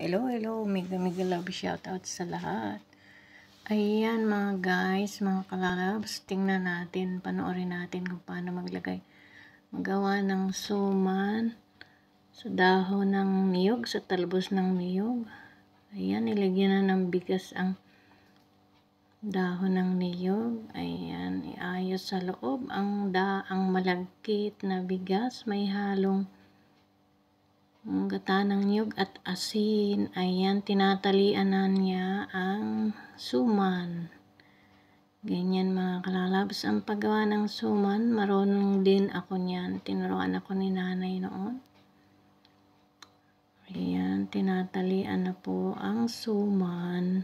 Hello, mega love shoutout sa lahat. Ayan mga guys, mga kalalabs, tingnan natin, panoorin natin kung paano magawa ng suman sa dahon ng niyog, sa talbos ng niyog. Ayan, ilagyan na ng bigas ang dahon ng niyog. Ayan, iayos sa loob ang malagkit na bigas, may halong gata ng niyog at asin. Ayan, tinatalian na niya ang suman. Ganyan mga kalalabs ang paggawa ng suman. Marunong din ako niyan. Tinuruan ako ni nanay noon. Ayan, tinatalian na po ang suman.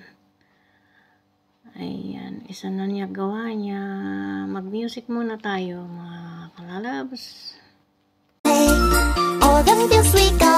Ayan, isa na niya gawa niya. Mag-music muna tayo mga kalalabs. All the feels we go.